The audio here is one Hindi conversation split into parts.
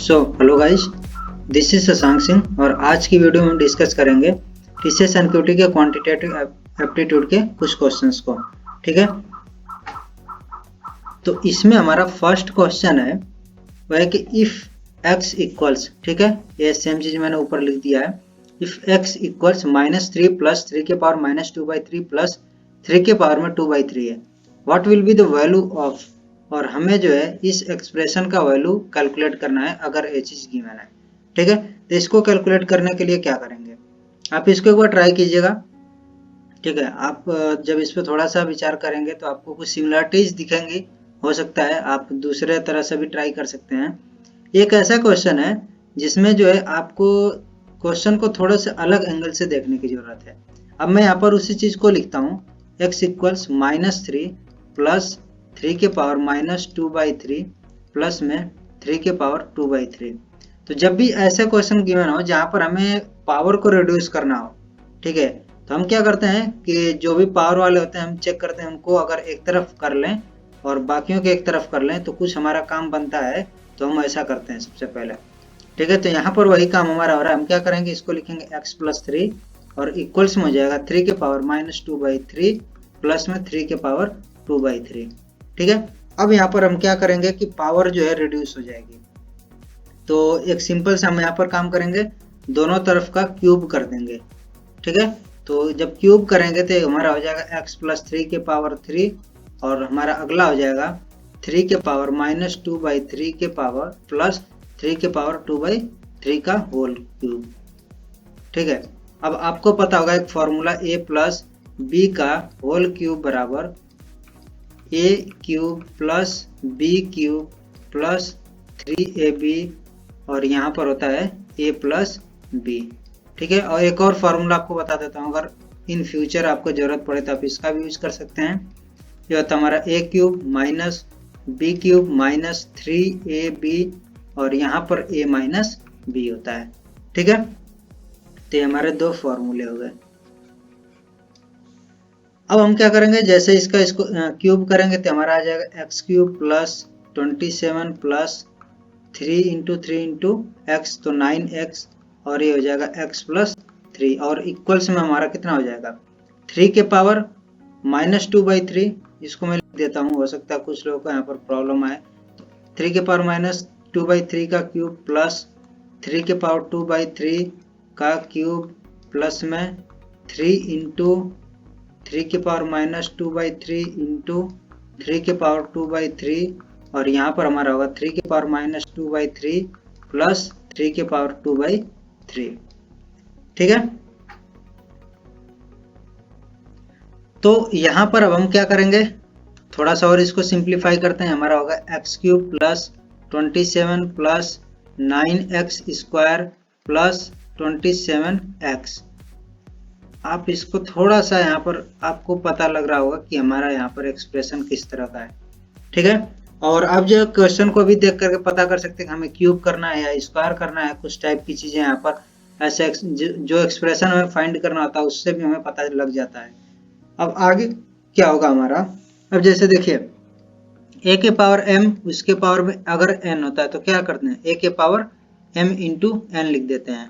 Hello guys, this is Shashank Singh और आज की वीडियो में हम डिस्कस करेंगे टीसीएस एनक्यूटी के क्वांटिटेटिव एप्टीट्यूड के कुछ क्वेश्चंस को। ठीक है, तो इसमें हमारा फर्स्ट क्वेश्चन है वह है कि इफ x इक्वल्स, ठीक है, ये सेम चीज मैंने ऊपर लिख दिया है, इफ x इक्वल्स -3 प्लस 3 के पावर -2/3 प्लस 3 के पावर में 2/3 है, what will be the value of, और हमें जो है इस एक्सप्रेशन का वैल्यू कैलकुलेट करना है अगर ये चीज गिवन है। ठीक है, तो इसको कैलकुलेट करने के लिए क्या करेंगे, आप इसको एक बार ट्राई कीजिएगा। ठीक है, आप जब इस पर थोड़ा सा विचार करेंगे तो आपको कुछ सिमिलरिटीज दिखेंगी, हो सकता है आप दूसरे तरह से भी ट्राई कर सकते हैं। एक ऐसा क्वेश्चन है जिसमें जो है आपको क्वेश्चन को थोड़ा सा अलग एंगल से देखने की जरूरत है। अब मैं यहाँ पर उसी चीज को लिखता हूँ, x इक्वल्स -3 प्लस 3 के पावर -2/3 प्लस में 3 के पावर 2/3। तो जब भी ऐसा क्वेश्चन गिवन हो जहाँ पर हमें पावर को रिड्यूस करना हो, ठीक है, तो हम क्या करते हैं कि जो भी पावर वाले होते हैं हम चेक करते हैं उनको अगर एक तरफ कर लें और बाकियों के एक तरफ कर लें तो कुछ हमारा काम बनता है, तो हम ऐसा करते हैं सबसे पहले। ठीक है, तो यहाँ पर वही काम हमारा हो रहा है। हम क्या करेंगे, इसको लिखेंगे x + 3 और इक्वल्स में हो जाएगा 3 के पावर -2/3 प्लस में 3 के पावर 2/3। ठीक है, अब यहाँ पर हम क्या करेंगे कि पावर जो है रिड्यूस हो जाएगी, तो एक सिंपल सा हम यहाँ पर काम करेंगे, दोनों तरफ का क्यूब कर देंगे। ठीक है, तो जब क्यूब करेंगे तो हमारा हो जाएगा x + 3 के पावर 3 और हमारा अगला हो जाएगा 3 के पावर -2/3 के पावर प्लस 3 के पावर 2/3 का होल क्यूब। ठीक है, अब आपको पता होगा एक फॉर्मूला a प्लस b का होल क्यूब बराबर a cube plus b cube plus 3ab और यहाँ पर होता है a प्लस b। ठीक है, और एक और फार्मूला आपको बता देता हूँ, अगर इन फ्यूचर आपको जरूरत पड़े तो आप इसका भी यूज कर सकते हैं। ये होता है हमारा a cube minus b cube minus 3ab और यहाँ पर a माइनस b होता है। ठीक है, तो ये हमारे दो फॉर्मूले हो गए। अब हम क्या करेंगे, जैसे इसको क्यूब करेंगे तो हमारा आ जाएगा x cube plus 27 plus 3 × 3 × x, तो 9x और ये हो जाएगा x + 3 और इक्वल्स में हमारा कितना हो जाएगा 3 के पावर -2/3। इसको मैं लिख देता हूँ, हो सकता है कुछ लोगों को यहाँ पर प्रॉब्लम आए। तो 3 के पावर -2/3 का क्यूब प्लस 3 के पावर 2/3 का क्यूब प्लस में 3 × 3 के पावर -2/3 × 3 के पावर 2/3 और यहाँ पर हमारा होगा 3 के पावर -2/3 प्लस 3 के पावर 2/3। ठीक है, तो यहाँ पर अब हम क्या करेंगे, थोड़ा सा और इसको सिंप्लीफाई करते हैं। हमारा होगा x cube plus 27 plus 9x² plus 27x। आप इसको थोड़ा सा यहाँ पर आपको पता लग रहा होगा कि हमारा यहाँ पर एक्सप्रेशन किस तरह का है। ठीक है, और अब जो क्वेश्चन को भी देख करके पता कर सकते हैं कि हमें क्यूब करना है या स्क्वायर करना है, कुछ टाइप की चीजें यहाँ पर ऐसे जो एक्सप्रेशन हमें फाइंड करना होता है उससे भी हमें पता लग जाता है। अब आगे क्या होगा हमारा, अब जैसे देखिए a के पावर m, उसके पावर में अगर n होता है तो क्या करते हैं, a के पावर m × n लिख देते हैं।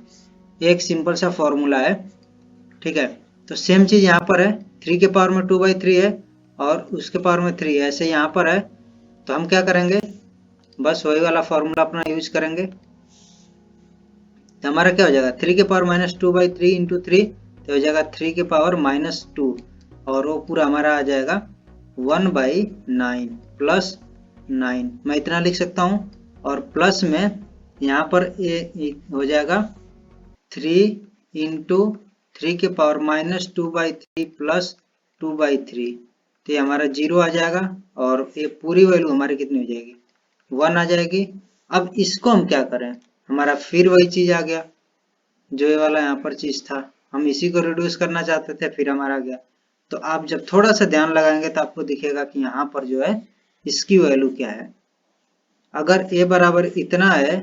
एक सिंपल सा फॉर्मूला है। ठीक है, तो सेम चीज यहाँ पर है, 3 के पावर में 2/3 है और उसके पावर में 3 है, ऐसे यहाँ पर है। तो हम क्या करेंगे, बस वही वाला फॉर्मूला अपना यूज करेंगे। तो हमारा क्या हो जाएगा 3 के पावर -2/3 × 3, तो हो जाएगा 3 के पावर -2 और वो पूरा हमारा आ जाएगा 1/9 प्लस 9, मैं इतना लिख सकता हूँ। और प्लस में यहाँ पर ए हो जाएगा 3 × 3 के पावर -2/3 प्लस 2/3, तो ये हमारा 0 आ जाएगा और ये पूरी वैल्यू हमारी कितनी हो जाएगी 1 आ जाएगी। अब इसको हम क्या करें, हमारा फिर वही चीज आ गया जो ये वाला यहाँ पर चीज था, हम इसी को रिड्यूस करना चाहते थे, फिर हमारा आ गया। तो आप जब थोड़ा सा ध्यान लगाएंगे तो आपको दिखेगा कि यहाँ पर जो है इसकी वैल्यू क्या है। अगर a बराबर इतना है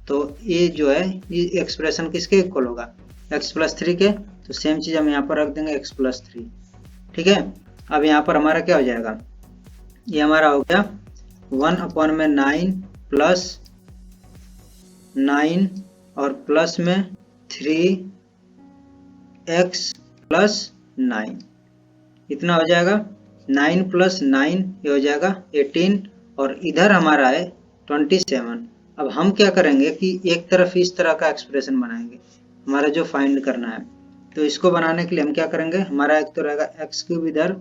तो ये जो है ये एक्सप्रेशन किसके इक्वल होगा, x + 3 के, तो सेम चीज हम यहाँ पर रख देंगे x + 3। ठीक है, अब यहाँ पर हमारा क्या हो जाएगा, ये हमारा हो गया 1/9 प्लस 9 और प्लस में 3x प्लस 9, इतना हो जाएगा 9 प्लस 9 ये हो जाएगा 18 और इधर हमारा है 27। अब हम क्या करेंगे कि एक तरफ इस तरह का एक्सप्रेशन बनाएंगे हमारा जो फाइंड करना है। तो इसको बनाने के लिए हम क्या करेंगे, हमारा एक तो रहेगा एक्स क्यूब इधर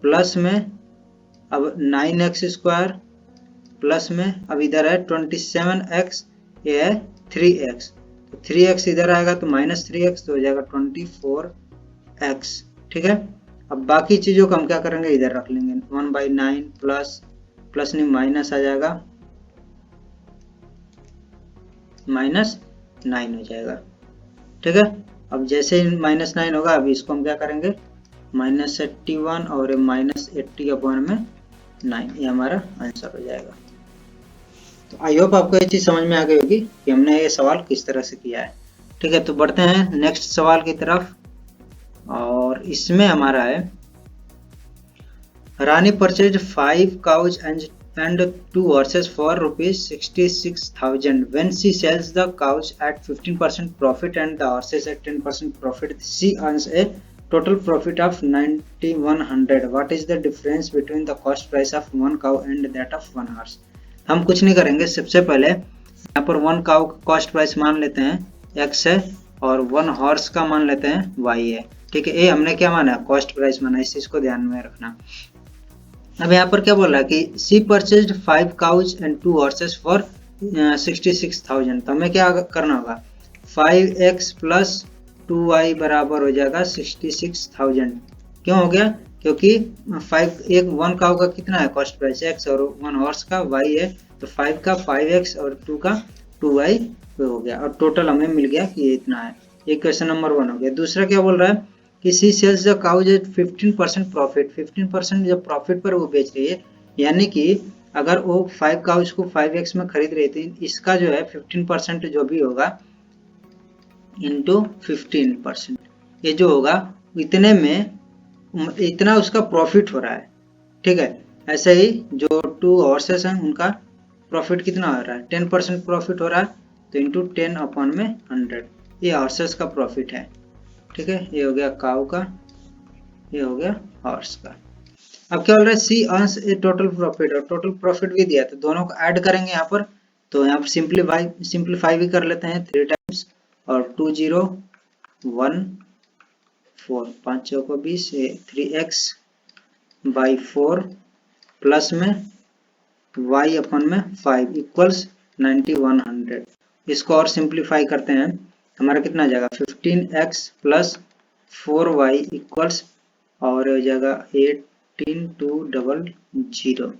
प्लस में अब 9x स्क्वायर प्लस में अब इधर है 27x, ये है 3x, तो 3x इधर आएगा तो -3x तो हो जाएगा 24x। ठीक है, अब बाकी चीज़ों को हम क्या करेंगे इधर रख लेंगे 1/9 प्लस नहीं माइनस आ जाएगा -9 हो जाएगा। ठीक है, अब जैसे ही -9 होगा अभी इसको हम क्या करेंगे -81 और -80 अपॉन में 9, ये हमारा आंसर हो जाएगा। तो आई होप आपको ये चीज़ समझ में आ गई होगी कि हमने ये सवाल किस तरह से किया है। ठीक है, तो बढ़ते हैं नेक्स्ट सवाल की तरफ और इसमें हमारा है रानी purchase 5 cows and 2 horses for ₹66,000. When she sells the cows at 15% profit and the horses at 10% profit, she earns a total profit of 9,100. What is the difference between the cost price of one cow and that of one horse? हम कुछ नहीं करेंगे, सबसे पहले यहाँ पर वन काउ कॉस्ट प्राइस मान लेते हैं x है और वन हॉर्स का मान लेते हैं y है। ठीक है, ये हमने क्या माना कॉस्ट प्राइस माना, इस चीज को ध्यान में रखना। अब यहाँ पर क्या बोल रहा है कि सी purchased 5 cows and 2 horses for 66,000। तो हमें क्या करना होगा 5x प्लस 2y बराबर हो जाएगा 66,000। क्यों हो गया, क्योंकि 1 काउ का कितना है कॉस्ट प्राइस x और 1 हॉर्स का y है, तो 5 का 5x और 2 का 2y हो गया और टोटल हमें मिल गया कि ये इतना है। ये क्वेश्चन नंबर 1 हो गया। दूसरा क्या बोल रहा है कि C sells the cows at 15% profit, 15% जब प्रॉफिट पर वो बेच रही है, यानी कि अगर वो 5 काउज को 5x में खरीद रही थी, इसका जो है 15% जो भी होगा इंटू 15%, ये जो होगा इतने में इतना उसका प्रॉफिट हो रहा है। ठीक है, ऐसे ही जो 2 हॉर्सेस हैं उनका प्रॉफिट कितना हो रहा है 10% प्रॉफिट हो रहा है, तो इंटू 10 अपॉन में 100 ये हॉर्सेस का प्रॉफिट है। ठीक है, ये हो गया काउ का, ये हो गया हॉर्स का। अब क्या बोल रहा है सी अर्न्स ए टोटल प्रॉफिट, और टोटल प्रॉफिट भी दिया, तो दोनों को ऐड करेंगे यहाँ पर। तो यहाँ पर सिंप्लीफाई भी कर लेते हैं 3 टाइम्स और 2 0 1 4 5 चौको को 20 3x बाई 4 प्लस में y अपन में 5 इक्वल्स 9100। इसको और सिंप्लीफाई करते हैं, हमारा कितना आ जाएगा 15x प्लस 4y इक्वल्स और हो जाएगा 18200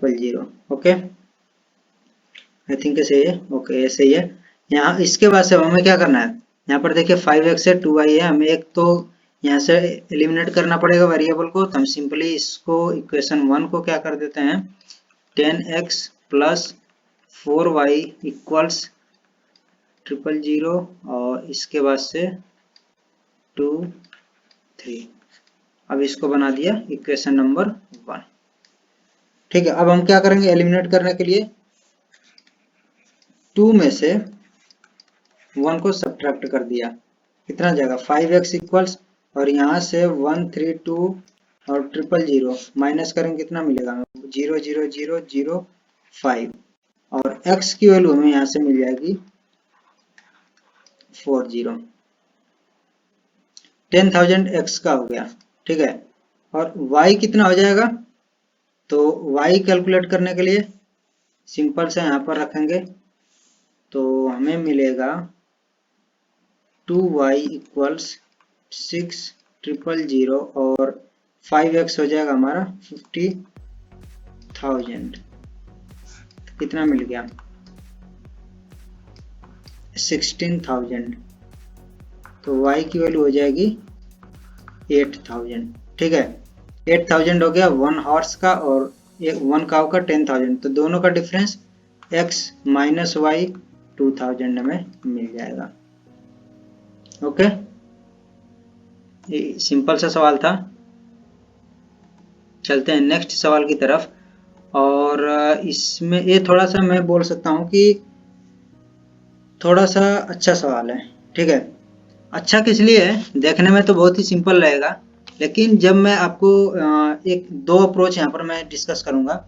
000। ओके, आई थिंक सही है। ओके, ये सही है। यहाँ इसके बाद से हमें क्या करना है, यहाँ पर देखिए 5x है 2y है, हमें एक तो यहाँ से एलिमिनेट करना पड़ेगा वेरिएबल को, तो हम सिंपली इसको इक्वेशन 1 को क्या कर देते हैं 10x प्लस 4y इक्वल्स 000 और इसके बाद से 2 3। अब इसको बना दिया इक्वेशन नंबर 1। ठीक है, अब हम क्या करेंगे एलिमिनेट करने के लिए 2 में से 1 को सब्ट्रैक्ट कर दिया, कितना जाएगा 5x इक्वल्स और यहाँ से 132 और 000 माइनस करेंगे कितना मिलेगा 00005 और x की वैल्यू हमें यहाँ से मिल जाएगी 40। 10,000 x का हो गया। ठीक है, और y कितना हो जाएगा, तो y कैलकुलेट करने के लिए सिंपल से यहाँ पर रखेंगे, तो हमें मिलेगा 2y इक्वल्स 6,000 और 5x हो जाएगा हमारा 50,000। कितना मिल गया 16,000, तो y की वैल्यू हो जाएगी 8,000। ठीक है, 8,000 हो गया 1 हॉर्स का और 1 काउ का 10,000, तो दोनों का डिफरेंस x माइनस y 2,000 हमें मिल जाएगा। ओके, ये सिंपल सा सवाल था। चलते हैं नेक्स्ट सवाल की तरफ और इसमें ये थोड़ा सा मैं बोल सकता हूँ कि थोड़ा सा अच्छा सवाल है। ठीक है, अच्छा किस लिए है, देखने में तो बहुत ही सिंपल रहेगा, लेकिन जब मैं आपको एक दो अप्रोच यहाँ पर मैं डिस्कस करूंगा।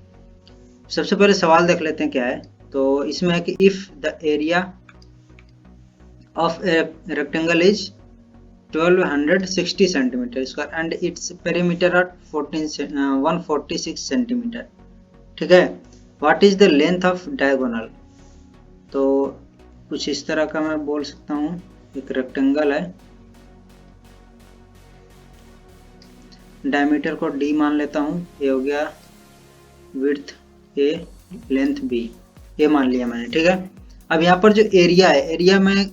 सबसे पहले सवाल देख लेते हैं क्या है। तो इसमें है कि if the area of a rectangle is 1260 centimetre square and its perimeter at 146 centimetre. ठीक है, what is the length of diagonal. तो कुछ इस तरह का मैं बोल सकता हूँ, एक रेक्टेंगल है, डायमीटर को d मान लेता हूँ, ये हो गया विड्थ a, लेंथ b, ये मान लिया मैंने। ठीक है, अब यहाँ पर जो एरिया है, एरिया में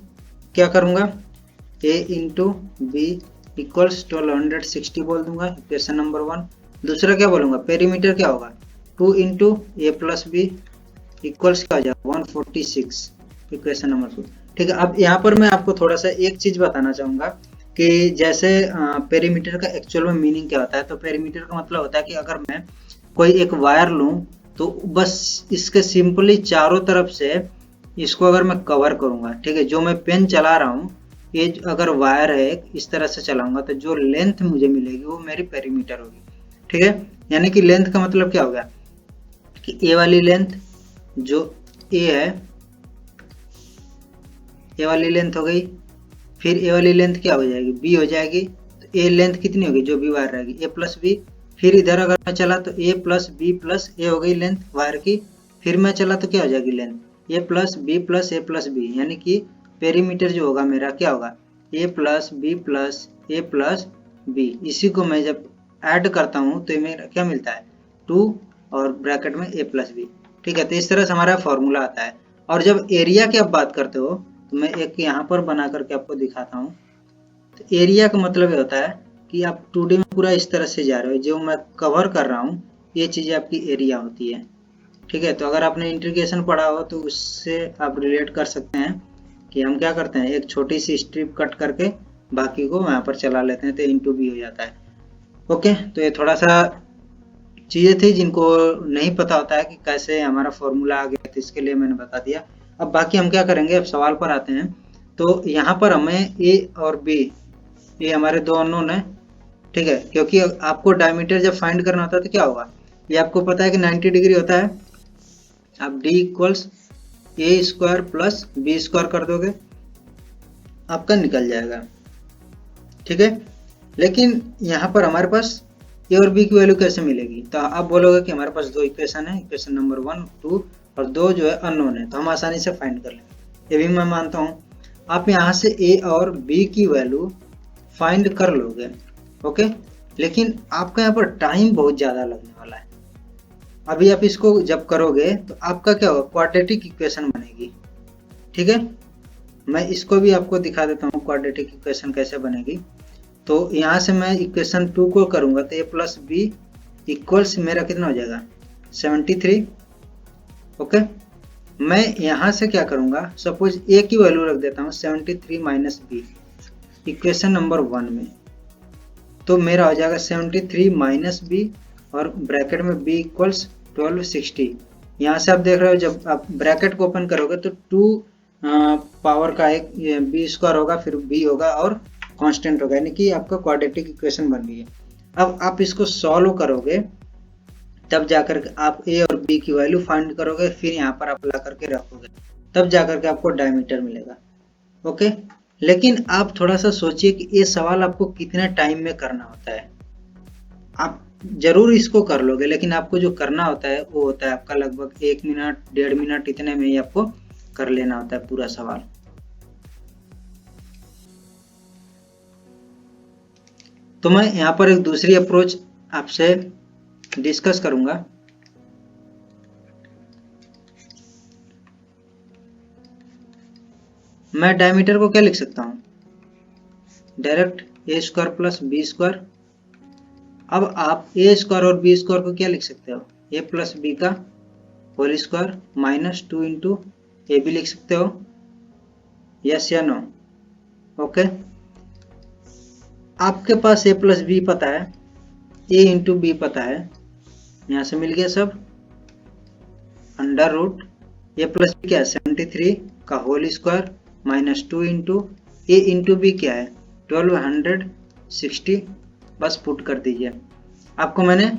क्या करूँगा, a इंटू बी इक्वल्स 1260 बोल दूंगा, इक्वेशन नंबर 1। दूसरा क्या बोलूँगा, पेरीमीटर क्या होगा, 2 इंटू ए प्लस बी इक्वल्स क्या हो जाएगा 146, इक्वेशन नंबर 2। ठीक है, अब यहाँ पर मैं आपको थोड़ा सा एक चीज बताना चाहूंगा कि जैसे पेरीमीटर का एक्चुअल में मीनिंग क्या होता है। तो पेरीमीटर का मतलब होता है कि अगर मैं कोई एक वायर लूं तो बस इसके सिंपली चारों तरफ से इसको अगर मैं कवर करूंगा, ठीक है, जो मैं पेन चला रहा हूँ, ये अगर वायर है इस तरह से चलाऊंगा तो जो लेंथ मुझे मिलेगी वो मेरी पेरीमीटर होगी। ठीक है, यानी कि लेंथ का मतलब क्या होगा कि ए वाली लेंथ जो ए है, ए वाली लेंथ हो गई, फिर ए वाली लेंथ क्या हो जाएगी, बी हो जाएगी। तो ए लेंथ कितनी होगी, जो भी वायर रहेगी, ए प्लस बी। फिर इधर अगर मैं चला तो ए प्लस बी प्लस ए हो गई लेंथ वायर की। फिर मैं चला तो क्या हो जाएगी लेंथ ए प्लस बी प्लस ए प्लस बी, यानी कि पेरीमीटर जो होगा मेरा क्या होगा, ए प्लस बी प्लस ए प्लस बी। इसी को मैं जब ऐड करता हूँ तो मेरा क्या मिलता है, 2 और ब्रैकेट में ए प्लस बी। ठीक है, तो इस तरह से हमारा फॉर्मूला आता है। और जब एरिया की आप बात करते हो तो मैं एक यहाँ पर बना करके आपको दिखाता हूँ। तो एरिया का मतलब ये होता है कि आप 2D में पूरा इस तरह से जा रहे हो, जो मैं कवर कर रहा हूँ ये चीज़ें आपकी एरिया होती है। ठीक है, तो अगर आपने इंटीग्रेशन पढ़ा हो तो उससे आप रिलेट कर सकते हैं कि हम क्या करते हैं, एक छोटी सी स्ट्रिप कट करके बाकी को यहाँ पर चला लेते हैं तो इंटू भी हो जाता है। ओके, तो ये थोड़ा सा चीज़ें थी जिनको नहीं पता होता है कि कैसे हमारा फॉर्मूला आ गया, तो इसके लिए मैंने बता दिया। अब बाकी हम क्या करेंगे, अब सवाल पर आते हैं। तो यहाँ पर हमें ए और बी, ये हमारे दो अननोन है। ठीक है, क्योंकि आपको डायमीटर जब फाइंड करना होता है तो क्या होगा, ये आपको पता है कि 90 डिग्री होता है। आप D equals a square plus B square कर दोगे, आपका निकल जाएगा। ठीक है, लेकिन यहाँ पर हमारे पास ए और बी की वैल्यू कैसे मिलेगी, तो आप बोलोगे कि हमारे पास दो इक्वेशन है, इक्वेशन नंबर 1 2 और दो जो है अननोन है, तो हम आसानी से फाइंड कर लेंगे, ये भी मैं मानता हूँ। आप यहाँ से ए और बी की वैल्यू फाइंड कर लोगे। ओके, लेकिन आपका यहाँ पर टाइम बहुत ज़्यादा लगने वाला है। अभी आप इसको जब करोगे तो आपका क्या होगा, क्वाड्रेटिक इक्वेशन बनेगी। ठीक है, मैं इसको भी आपको दिखा देता हूँ क्वाड्रेटिक इक्वेशन कैसे बनेगी। तो यहाँ से मैं इक्वेशन 2 को करूँगा तो ए प्लस बी इक्वल्स मेरा कितना हो जाएगा 73। ओके, मैं यहाँ से क्या करूँगा, सपोज ए की वैल्यू रख देता हूँ 73 माइनस बी इक्वेशन नंबर 1 में, तो मेरा हो जाएगा 73 माइनस बी और ब्रैकेट में बी इक्वल्स 1260। यहाँ से आप देख रहे हो जब आप ब्रैकेट को ओपन करोगे तो 2 पावर का एक बी स्क्वायर होगा, फिर बी होगा और कांस्टेंट होगा, यानी कि आपका क्वाड्रेटिक इक्वेशन बन गई है। अब आप इसको सॉल्व करोगे तब जाकर के आप ए और बी की वैल्यू फाइंड करोगे, फिर यहाँ पर आप ला करके रखोगे, तब जाकर के आपको डायमीटर मिलेगा। ओके, लेकिन आप थोड़ा सा सोचिए कि ये सवाल आपको कितने टाइम में करना होता है। आप जरूर इसको कर लोगे, लेकिन आपको जो करना होता है वो होता है आपका लगभग 1 मिनट 1.5 मिनट, इतने में ही आपको कर लेना होता है पूरा सवाल। तो मैं यहाँ पर एक दूसरी अप्रोच आपसे डिस्कस करूंगा। मैं डायमीटर को क्या लिख सकता हूँ, डायरेक्ट ए स्क्वायर प्लस बी स्क्वायर। अब आप ए स्क्वायर और बी स्क्वायर को क्या लिख सकते हो, ए प्लस बी का होल स्क्वायर माइनस 2 इंटू ए भी लिख सकते हो, यस या नो। ओके, आपके पास ए प्लस बी पता है, ए इंटू बी पता है, यहाँ से मिल गया सब। अंडर रूट ए प्लस बी क्या है 73 का होल स्क्वायर माइनस 2 इंटू ए इंटू बी क्या है 1260। बस पुट कर दीजिए। आपको मैंने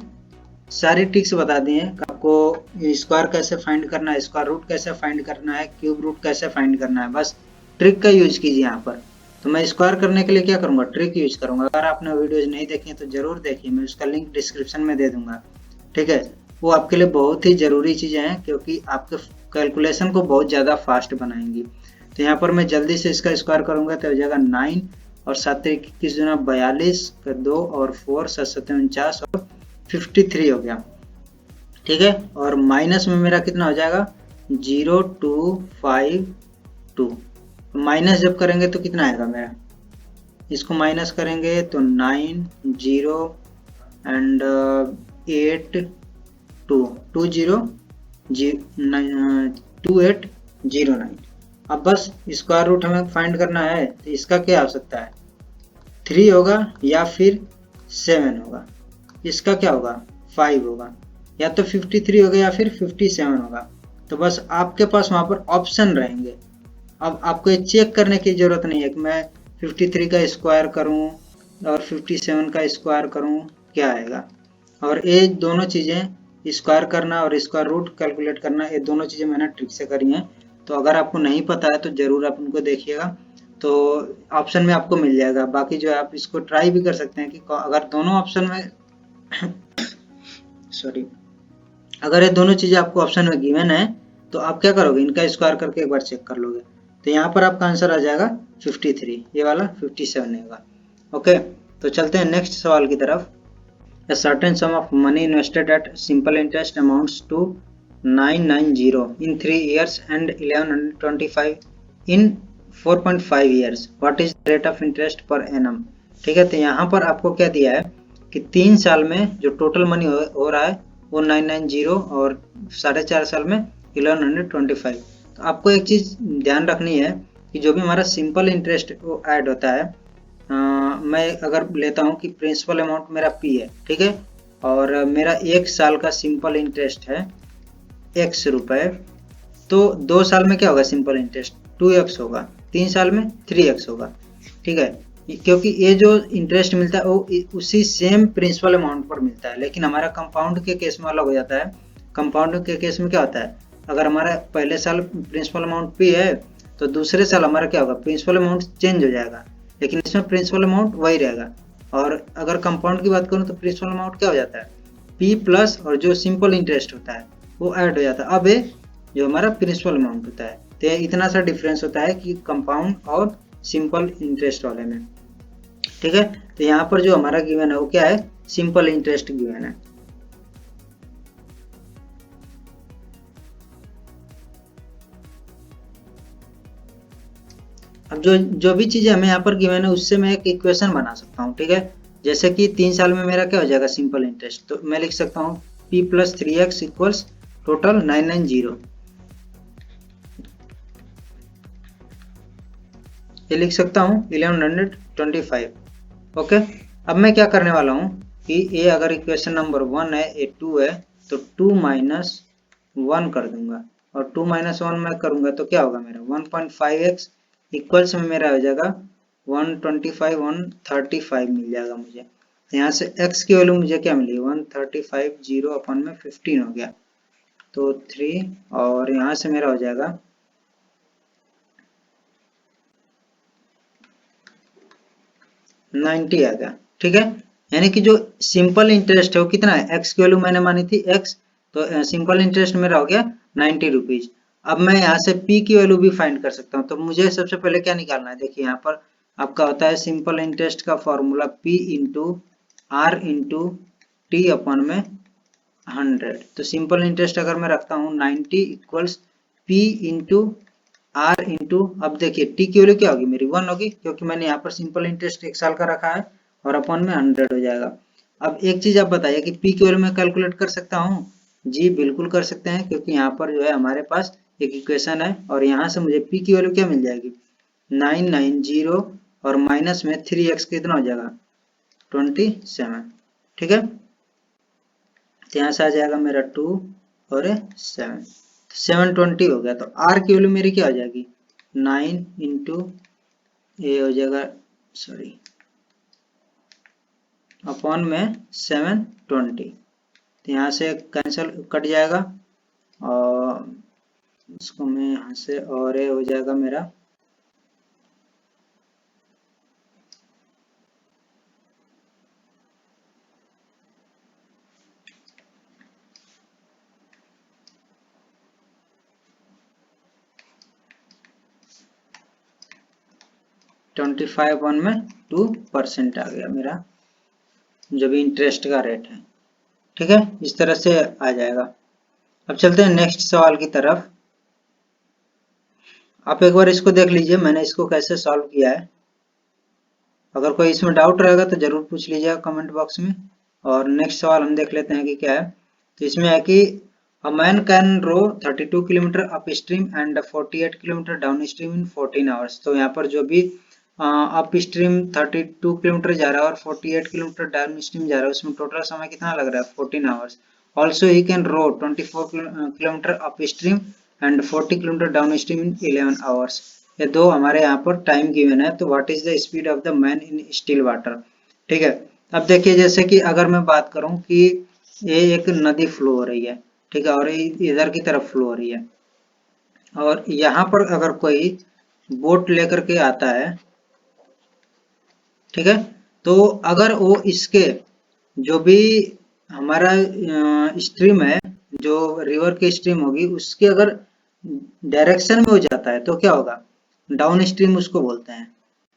सारी ट्रिक्स बता दी हैं। आपको स्क्वायर कैसे फाइंड करना है, स्क्वायर रूट कैसे फाइंड करना है, क्यूब रूट कैसे फाइंड करना है, बस ट्रिक का यूज कीजिए यहाँ पर। तो मैं स्क्वायर करने के लिए क्या करूँगा, ट्रिक यूज करूँगा। अगर आपने वीडियोज नहीं देखी तो जरूर देखिए, मैं उसका लिंक डिस्क्रिप्शन में दे दूंगा, ठीक है। वो आपके लिए बहुत ही जरूरी चीज़ें हैं, क्योंकि आपके कैलकुलेशन को बहुत ज़्यादा फास्ट बनाएंगी। तो यहाँ पर मैं जल्दी से इसका स्क्वायर करूँगा तो हो जाएगा 9 और 7 21 दूना 42 का 2 और 4 7 7 49 और 53 हो गया, ठीक है। और माइनस में मेरा कितना हो जाएगा 0252। माइनस जब करेंगे तो कितना आएगा मेरा, इसको माइनस करेंगे तो 9 0 एंड 8 2 2809। अब बस स्क्वायर रूट हमें फाइंड करना है, तो इसका क्या हो सकता है 3 होगा या फिर 7 होगा, इसका क्या होगा 5 होगा, या तो 53 होगा या फिर 57 होगा। तो बस आपके पास वहां पर ऑप्शन रहेंगे। अब आपको ये चेक करने की जरूरत नहीं है कि मैं 53 का स्क्वायर करूं और 57 का स्क्वायर करूं क्या आएगा। और ये दोनों चीजें स्क्वायर करना और स्क्वायर रूट कैलकुलेट करना, ये दोनों चीजें मैंने ट्रिक से करी हैं। तो अगर आपको नहीं पता है तो जरूर आप उनको देखिएगा, तो ऑप्शन में आपको मिल जाएगा। बाकी जो है आप इसको ट्राई भी कर सकते हैं कि अगर दोनों ऑप्शन में सॉरी, अगर ये दोनों चीजें आपको ऑप्शन में गिवन है तो आप क्या करोगे, इनका स्क्वायर करके एक बार चेक कर लोगे। तो यहाँ पर आपका आंसर आ जाएगा 53, ये वाला 57 नहीं होगा। ओके, तो चलते हैं नेक्स्ट सवाल की तरफ। A certain sum of money invested at simple interest amounts to 990 in 3 years and 1125 in 4.5 years. What is the rate of interest per annum? ठीक है, तो यहाँ पर आपको क्या दिया है कि 3 साल में जो टोटल मनी हो रहा है वो 990 और 4.5 साल में 1125। तो आपको एक चीज ध्यान रखनी है कि जो भी हमारा सिंपल इंटरेस्ट वो ऐड होता है, मैं अगर लेता हूं कि प्रिंसिपल अमाउंट मेरा P है, ठीक है, और मेरा 1 साल का सिंपल इंटरेस्ट है x रुपए, तो 2 साल में क्या होगा सिंपल इंटरेस्ट 2x होगा, 3 साल में 3x होगा, ठीक है। क्योंकि ये जो इंटरेस्ट मिलता है वो उसी सेम प्रिंसिपल अमाउंट पर मिलता है, लेकिन हमारा कंपाउंड के केस में अलग हो जाता है। कंपाउंड के केस में क्या होता है, अगर हमारा पहले साल प्रिंसिपल अमाउंट P है तो दूसरे साल हमारा क्या होगा प्रिंसिपल अमाउंट चेंज हो जाएगा, लेकिन इसमें प्रिंसिपल अमाउंट वही रहेगा। और अगर कंपाउंड की बात करूं तो प्रिंसिपल अमाउंट क्या हो जाता है P प्लस और जो सिंपल इंटरेस्ट होता है वो ऐड हो जाता है। अब ये जो हमारा प्रिंसिपल अमाउंट होता है, तो इतना सा डिफरेंस होता है कि कंपाउंड और सिंपल इंटरेस्ट वाले में, ठीक है। तो यहाँ पर जो हमारा गिवन है वो क्या है सिंपल इंटरेस्ट गिवन है। अब जो भी चीजें हमें यहाँ पर गिवन है उससे मैं एक इक्वेशन बना सकता हूँ, ठीक है। जैसे कि 3 साल में मेरा क्या हो जाएगा सिंपल इंटरेस्ट, तो मैं लिख सकता हूँ P plus 3x equals total 990, ये लिख सकता हूँ 1125। ओके, अब मैं क्या करने वाला हूँ कि ये अगर इक्वेशन नंबर 1 है, ये 2 है, तो 2 माइनस 1 कर दूंगा, और 2 माइनस 1 मैं करूंगा तो क्या होगा मेरा 1.5x इक्वल्स में मेरा हो जाएगा 125 135 मिल जाएगा मुझे। यहाँ से x की वैल्यू मुझे क्या मिली 135 0 अपन में 15 हो गया, तो 3, और यहाँ से मेरा हो जाएगा 90 आ गया, ठीक है। यानी कि जो सिंपल इंटरेस्ट है वो कितना है, x की वैल्यू मैंने मानी थी x, तो सिंपल इंटरेस्ट मेरा हो गया 90 रुपीज। अब मैं यहाँ से p की वैल्यू भी फाइंड कर सकता हूँ, तो मुझे सबसे पहले क्या निकालना है, देखिए यहाँ पर आपका होता है सिंपल इंटरेस्ट का formula p into r into t upon में 100। तो सिंपल इंटरेस्ट अगर मैं रखता हूँ 90 equals p into R into, अब देखिए टी की वैल्यू क्या होगी मेरी 1 होगी, क्योंकि मैंने यहाँ पर सिंपल इंटरेस्ट 1 साल का रखा है, और अपन में 100 हो जाएगा। अब एक चीज आप बताइए कि पी की वैल्यू मैं कैलकुलेट कर सकता हूँ, जी बिल्कुल कर सकते हैं, क्योंकि यहाँ पर जो है हमारे पास एक इक्वेशन है, और यहाँ से मुझे पी की वैल्यू क्या मिल जाएगी 990, और माइनस में 3x कितना हो जाएगा 27, ठीक है। तो यहाँ से आ जाएगा मेरा 2 और 7। 720 हो गया, तो आर की वैल्यू मेरी क्या हो जाएगी 9 इंटू ये हो जाएगा, सॉरी, अपॉन में 720। तो यहाँ से कैंसिल कट जाएगा और इसको मैं यहाँ से, और ये हो जाएगा मेरा 25 वन में 2% आ गया मेरा जो भी इंटरेस्ट का रेट है। ठीक है, इस तरह से आ जाएगा। अब चलते हैं नेक्स्ट सवाल की तरफ। आप एक बार इसको देख लीजिए मैंने इसको कैसे सॉल्व किया है। अगर कोई इसमें डाउट रहेगा तो जरूर पूछ लीजिएगा कमेंट बॉक्स में। और नेक्स्ट सवाल हम देख लेते हैं कि क्या है। तो इसमें है कि a man can row 32 kilometre up stream and 48 kilometre down stream in 14 hours. तो यहाँ पर जो भी अप स्ट्रीम 32 किलोमीटर जा रहा है और 48 किलोमीटर डाउन स्ट्रीम जा रहा है उसमें टोटल समय कितना लग रहा है 14 hours. Also he can row 24 kilometre up stream and 40 kilometre down stream in 11 hours. ये दो हमारे यहाँ पर टाइम गिवन है। तो what is the speed of the man in still water. ठीक है, अब देखिए जैसे कि अगर मैं बात करूं कि ये एक नदी फ्लो हो रही है, ठीक है, और इधर की तरफ फ्लो हो रही है, और यहाँ पर अगर कोई बोट लेकर के आता है, ठीक है, तो अगर वो इसके जो भी हमारा स्ट्रीम है, जो रिवर की स्ट्रीम होगी उसके अगर डायरेक्शन में हो जाता है तो क्या होगा डाउन स्ट्रीम उसको बोलते हैं।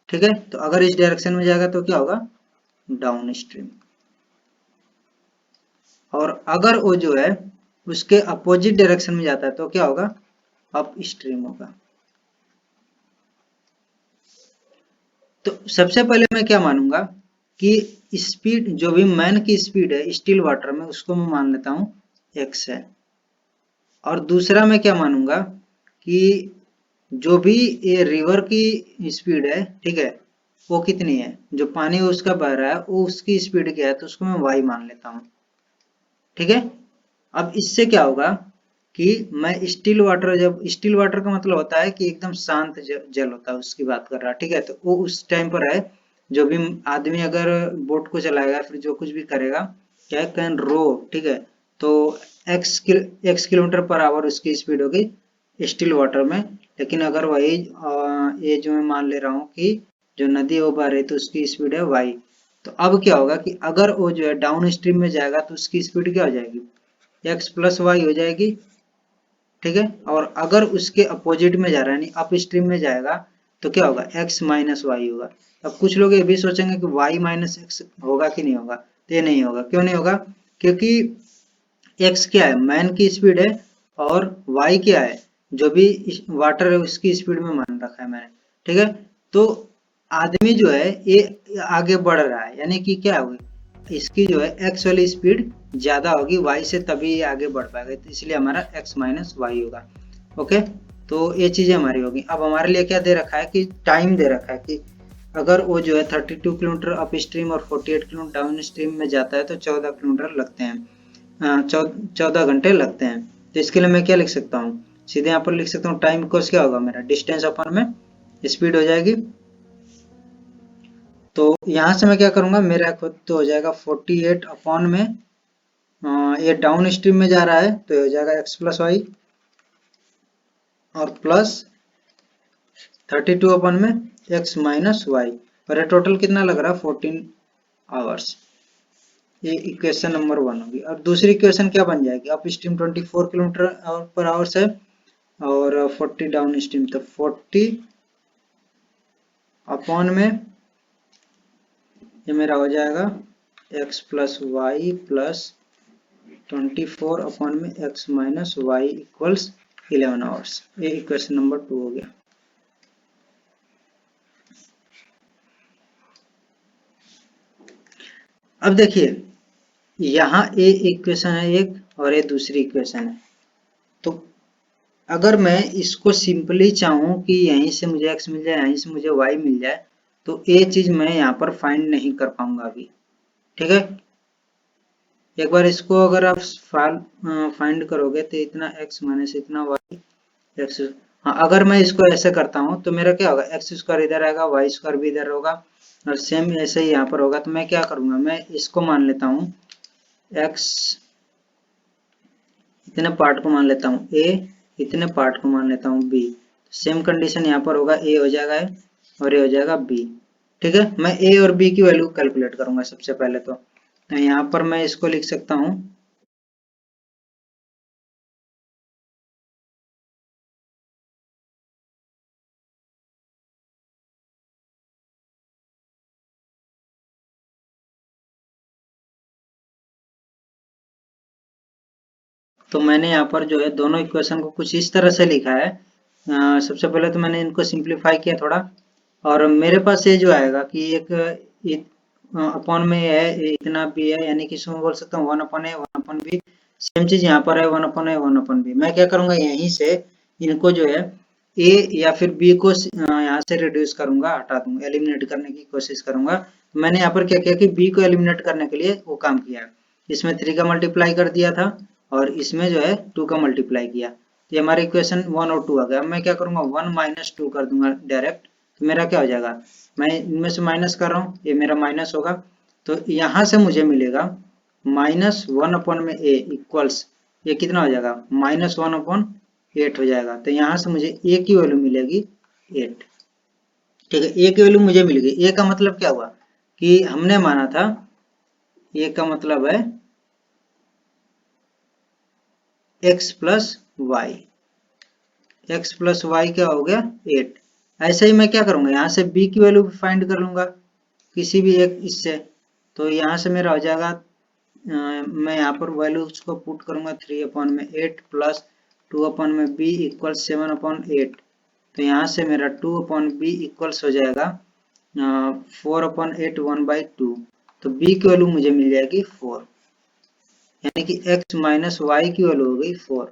ठीक है, तो अगर इस डायरेक्शन में जाएगा तो क्या होगा डाउन स्ट्रीम, और अगर वो जो है उसके अपोजिट डायरेक्शन में जाता है तो क्या होगा अप स्ट्रीम होगा। तो सबसे पहले मैं क्या मानूंगा कि स्पीड जो भी मैन की स्पीड है स्टिल वाटर में उसको मैं मान लेता हूं x है। और दूसरा मैं क्या मानूंगा कि जो भी ये रिवर की स्पीड है, ठीक है, वो कितनी है, जो पानी उसका बह रहा है वो उसकी स्पीड क्या है, तो उसको मैं y मान लेता हूँ। ठीक है, अब इससे क्या होगा कि मैं स्टिल वाटर, जब स्टिल वाटर का मतलब होता है कि एकदम शांत जल होता है उसकी बात कर रहा है। ठीक है, तो वो उस टाइम पर है जो भी आदमी अगर बोट को चलाएगा फिर जो कुछ भी करेगा क्या कैन रो, ठीक है, तो एक्स किलोमीटर पर आवर उसकी स्पीड होगी स्टिल वाटर में। लेकिन अगर वही ये जो मैं मान ले रहा हूँ कि जो नदी है वो बह रही है तो उसकी स्पीड है वाई। तो अब क्या होगा कि अगर वो जो है डाउन स्ट्रीम में जाएगा तो उसकी स्पीड क्या हो जाएगी एक्स प्लस वाई हो जाएगी। ठीक है, और अगर उसके अपोजिट में जा रहा है यानी अप स्ट्रीम में जाएगा तो क्या होगा एक्स माइनस वाई होगा। अब कुछ लोग ये भी सोचेंगे कि वाई माइनस एक्स होगा कि नहीं होगा, तो ये नहीं होगा। क्यों नहीं होगा, क्योंकि एक्स क्या है मैन की स्पीड है और वाई क्या है जो भी वाटर है उसकी स्पीड में मान रखा है मैंने। ठीक है, तो आदमी जो है ये आगे बढ़ रहा है यानी कि क्या होगी इसकी जो है एक्स वाली स्पीड ज्यादा होगी वाई से, तभी ये आगे बढ़ पाएगा। तो इसलिए हमारा एक्स माइनस वाई होगा। ओके, तो ये चीजें हमारी होगी। अब हमारे लिए क्या दे रखा है कि टाइम दे रखा है कि अगर वो जो है 32 किलोमीटर अप स्ट्रीम और 48 किलोमीटर डाउन स्ट्रीम में जाता है तो 14 किलोमीटर लगते हैं, 14 घंटे लगते हैं। तो इसके लिए मैं क्या लिख सकता हूँ सीधे यहाँ पर लिख सकता हूँ टाइम कोर्स क्या होगा मेरा डिस्टेंस अपन में स्पीड हो जाएगी। तो यहाँ से मैं क्या करूंगा मेरा खुद तो हो जाएगा 48 अपॉन में ये डाउन स्ट्रीम में जा रहा है तो हो जाएगा एक्स प्लस वाई और प्लस 32 अपॉन में एक्स माइनस वाई, और ये टोटल कितना लग रहा है 14 आवर्स। ये इक्वेशन नंबर 1 होगी। अब दूसरी इक्वेशन क्या बन जाएगी अप स्ट्रीम 24 किलोमीटर पर आवर्स है और 40 डाउन स्ट्रीम, तो 40 अपॉन में ये मेरा हो जाएगा x plus Y plus 24 upon में x minus Y equals 11 hours. ये इक्वेशन नंबर 2 हो गया। अब देखिए यहाँ ये इक्वेशन है एक और ये दूसरी इक्वेशन है। तो अगर मैं इसको सिंपली चाहूँ कि यहीं से मुझे x मिल जाए यहीं से मुझे y मिल जाए तो ये चीज मैं यहाँ पर फाइंड नहीं कर पाऊंगा अभी। ठीक है, एक बार इसको अगर आप फाइंड करोगे तो इतना x माइनस इतना y एक्स। हाँ, अगर मैं इसको ऐसे करता हूँ तो मेरा क्या होगा, एक्स स्क्वायर इधर आएगा, वाई स्क्वायर भी इधर होगा, और सेम ऐसे ही यहाँ पर होगा। तो मैं क्या करूंगा, मैं इसको मान लेता हूँ एक्स, इतने पार्ट को मान लेता हूँ ए, इतने पार्ट को मान लेता हूँ बी। सेम कंडीशन यहाँ पर होगा, ए हो जाएगा ए और ए हो जाएगा बी। ठीक है, मैं ए और बी की वैल्यू कैलकुलेट करूंगा सबसे पहले। तो यहाँ पर मैं इसको लिख सकता हूँ, तो मैंने यहाँ पर जो है दोनों इक्वेशन को कुछ इस तरह से लिखा है। सबसे पहले तो मैंने इनको सिंप्लीफाई किया थोड़ा, और मेरे पास ये जो आएगा कि एक अपॉन में है, इतना भी है, यानी कि इसमें बोल सकता हूँ वन अपॉन है, वन अपॉन बी। सेम चीज यहाँ पर है, वन अपॉन है, वन अपॉन बी। मैं क्या करूंगा, यहीं से इनको जो है ए या फिर बी को यहाँ से रिड्यूस करूंगा, हटा दूंगा, एलिमिनेट करने की कोशिश करूंगा। तो मैंने यहाँ पर क्या किया कि बी को एलिमिनेट करने के लिए वो काम किया है, इसमें 3 का मल्टीप्लाई कर दिया था और इसमें जो है 2 का मल्टीप्लाई किया। तो ये हमारे इक्वेशन 1 और 2 आ गया। अब मैं क्या करूंगा, 1 माइनस 2 कर दूंगा डायरेक्ट। तो मेरा क्या हो जाएगा, मैं इनमें से माइनस कर रहा हूँ, ये मेरा माइनस होगा। तो यहाँ से मुझे मिलेगा माइनस वन अपॉन में ए इक्वल्स, ये कितना हो जाएगा, माइनस वन अपॉन 8 हो जाएगा। तो यहाँ से मुझे ए की वैल्यू मिलेगी 8। ठीक है, ए की वैल्यू मुझे मिल गई। ए का मतलब क्या हुआ कि हमने माना था, ए का मतलब है x plus Y, X plus Y क्या हो गया 8। ऐसे ही मैं क्या करूंगा, यहाँ से b की वैल्यू फाइंड कर लूंगा किसी भी एक इससे। तो यहाँ से मेरा हो जाएगा, मैं यहाँ पर वैल्यूज को पुट करूंगा, 3 अपॉन में 8 प्लस 2 अपॉन में b इक्वल 7 अपॉन 8। तो यहाँ से मेरा 2 अपॉन b इक्वल्स हो जाएगा 4 अपॉन 8 1/2। तो b की वैल्यू मुझे मिल जाएगी 4, यानी कि x माइनस वाई की वैल्यू हो गई 4।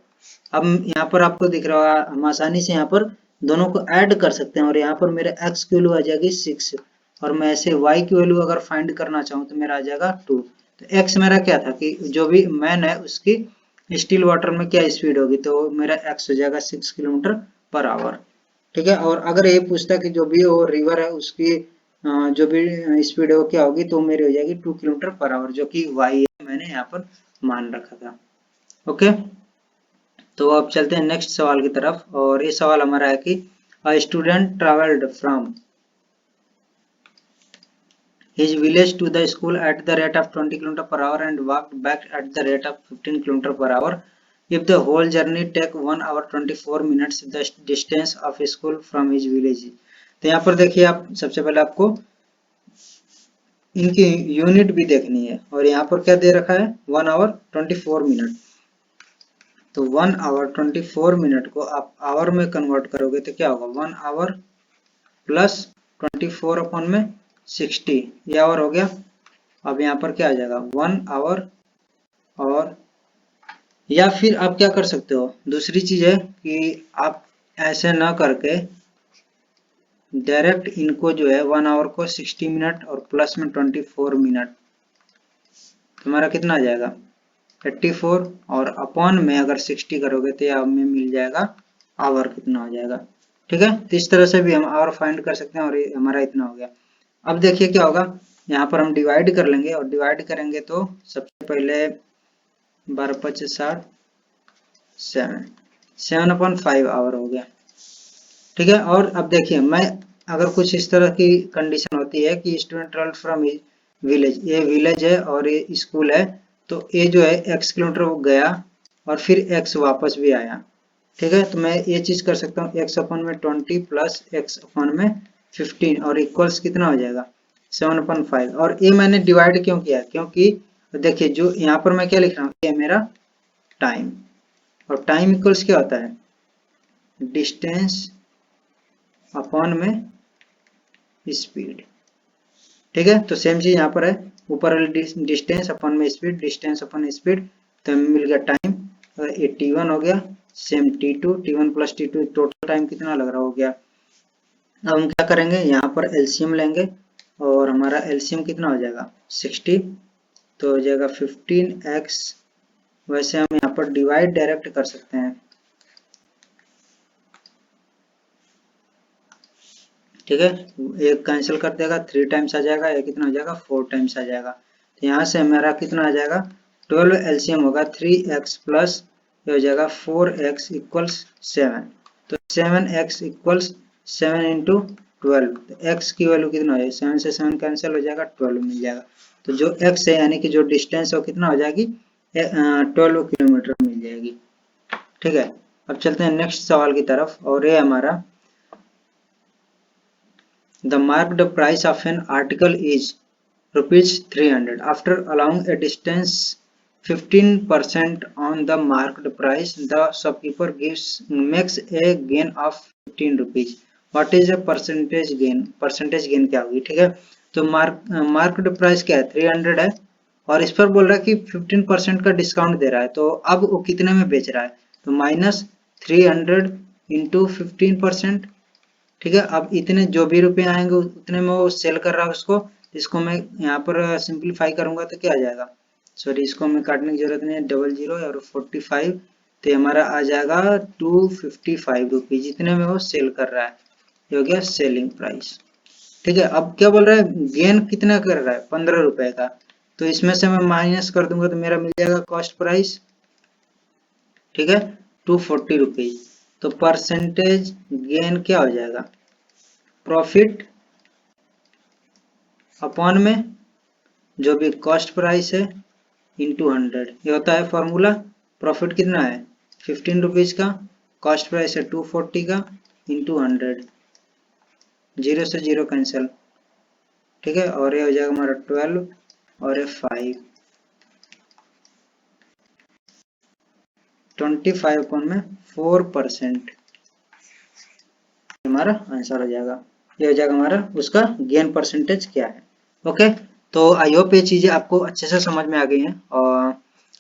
अब यहाँ पर आपको दिख रहा होगा, हम आसानी से यहाँ पर दोनों को ऐड कर सकते हैं, और यहाँ पर मेरे x की वैल्यू आ जाएगी 6, और मैं ऐसे y की वैल्यू अगर फाइंड करना चाहूँ तो मेरा आ जाएगा 2। तो x मेरा क्या था कि जो भी मैन है उसकी स्टिल वाटर में क्या स्पीड होगी, तो मेरा x हो जाएगा 6 किलोमीटर पर आवर। ठीक है, और अगर ये पूछता कि जो भी वो रिवर है उसकी जो भी स्पीड है वो क्या होगी, तो मेरी हो जाएगी 2 किलोमीटर पर आवर, जो कि y है, मैंने यहाँ पर मान रखा था। ओके, तो अब चलते हैं नेक्स्ट सवाल की तरफ, और ये सवाल हमारा है कि a student travelled from his village to the school at the rate of 20 km per hour and walked back at the rate of 15 km per hour. If the whole journey take 1 hour 24 minutes, the distance of school from his village. तो यहाँ पर देखिए, आप सबसे पहले आपको इनकी यूनिट भी देखनी है, और यहाँ पर क्या दे रखा है 1 आवर 24 मिनट। तो 1 आवर 24 मिनट को आप आवर में कन्वर्ट करोगे तो क्या होगा, 1 आवर प्लस 24 अपॉन में 60, ये आवर हो गया। अब यहाँ पर क्या आ जाएगा 1 आवर, और या फिर आप क्या कर सकते हो, दूसरी चीज है कि आप ऐसे ना करके डायरेक्ट इनको जो है 1 आवर को 60 मिनट और प्लस में 24 मिनट, तुम्हारा कितना आ जाएगा 84, और अपॉन में अगर 60 करोगे तो यह हमें मिल जाएगा आवर कितना हो जाएगा। ठीक है, तो इस तरह से भी हम आवर फाइंड कर सकते हैं, और ये हमारा इतना हो गया। अब देखिए क्या होगा, यहाँ पर हम डिवाइड कर लेंगे, और डिवाइड करेंगे तो सबसे पहले 12×5 = 7, 7/5 आवर हो गया। ठीक है, और अब देखिए, मैं अगर कुछ इस तरह की कंडीशन होती है कि स्टूडेंट ट्रेवल फ्रॉम विलेज, ये विलेज है और ये स्कूल है, तो ये जो है x किलोमीटर गया और फिर x वापस भी आया। ठीक है, तो मैं ये चीज कर सकता हूँ, x अपॉन में 20 प्लस x अपॉन में 15, और इक्वल्स कितना हो जाएगा 7/5। और ये मैंने डिवाइड क्यों किया, क्योंकि देखिए जो यहाँ पर मैं क्या लिख रहा हूँ, ये मेरा टाइम, और टाइम इक्वल्स क्या होता है, डिस्टेंस अपॉन में स्पीड। ठीक है, तो सेम चीज यहाँ पर है, ऊपर वाली डिस्टेंस अपॉन में स्पीड, डिस्टेंस अपॉन स्पीड, तो हमें मिल गया टाइम 81 हो गया। Same T2, T1 plus T2, total time कितना लग रहा हो गया। अब हम क्या करेंगे, यहाँ पर एलसीएम लेंगे, और हमारा एलसीएम कितना हो जाएगा 60, तो हो जाएगा 15x, वैसे हम यहाँ पर डिवाइड डायरेक्ट कर सकते हैं, ठीक है। एक कैंसिल कर देगा, 3 टाइम्स आ जाएगा, एक कितना हो जाएगा 4 टाइम्स आ जाएगा। तो यहाँ से मेरा कितना आ जाएगा 12 एलसीएम होगा 3x प्लस ये हो जाएगा 4x इक्वल्स 7। तो 7x इक्वल्स 7 इंटू 12, तो x की वैल्यू कितना हो जाएगी, 7 से 7 कैंसिल हो जाएगा, 12 मिल जाएगा। तो जो x है यानी कि जो डिस्टेंस है वो कितना हो जाएगी 12 किलोमीटर मिल जाएगी, ठीक है। अब चलते हैं नेक्स्ट सवाल की तरफ, और ये हमारा the marked price of an article is rupees 300 after allowing a distance 15% on the marked price, the shopkeeper makes a gain of 15 rupees. What is the percentage gain? percentage gain क्या होगी, ठीक है। तो मार्क्ड प्राइस क्या है 300 है, और इस पर बोल रहा है कि 15% का डिस्काउंट दे रहा है, तो अब वो कितने में बेच रहा है, तो -300 इंटू 15%, ठीक है। अब इतने जो भी रुपए आएंगे उतने में वो सेल कर रहा है उसको, इसको मैं यहाँ पर सिंपलीफाई करूंगा तो क्या आ जाएगा, सॉरी इसको मैं काटने की जरूरत नहीं है, 00 और 45, तो हमारा आ जाएगा 255 रुपीज, इतने में वो सेल कर रहा है, ये हो गया सेलिंग प्राइस, ठीक है। अब क्या बोल रहा है गेन कितना कर रहा है 15 रुपए का, तो इसमें से मैं माइनस कर दूंगा तो मेरा मिल जाएगा कॉस्ट प्राइस, ठीक है 240 रुपीज। तो परसेंटेज गेन क्या हो जाएगा, प्रॉफिट अपॉन में जो भी कॉस्ट प्राइस है इंटू 100, ये होता है फॉर्मूला। प्रॉफिट कितना है 15 रुपीज का, कॉस्ट प्राइस है 240 का, इंटू 100, 0 से 0 कैंसिल, ठीक है। और ये हो जाएगा हमारा 12 और ये 5, 25 अपॉन में 4%, हमारा आंसर हो जाएगा। ये हो जाएगा हमारा उसका गेन परसेंटेज क्या है। ओके, तो आई होप ये चीजें आपको अच्छे से समझ में आ गई हैं,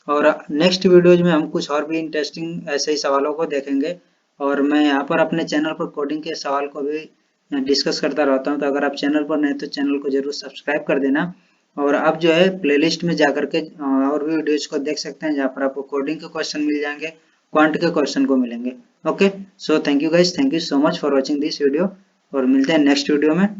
और नेक्स्ट वीडियोज में हम कुछ और भी इंटरेस्टिंग ऐसे ही सवालों को देखेंगे, और मैं यहाँ पर अपने चैनल पर कोडिंग के सवाल को भी डिस्कस करता रहता हूँ, तो अगर आप चैनल पर नए तो चैनल को जरूर सब्सक्राइब कर देना, और आप जो है प्लेलिस्ट में जाकर के और भी वीडियोज को देख सकते हैं, जहाँ पर आपको कोडिंग के क्वेश्चन मिल जाएंगे, क्वांट के क्वेश्चन को मिलेंगे। Okay, so thank you guys, thank you so much for watching this video, और मिलते हैं नेक्स्ट वीडियो में।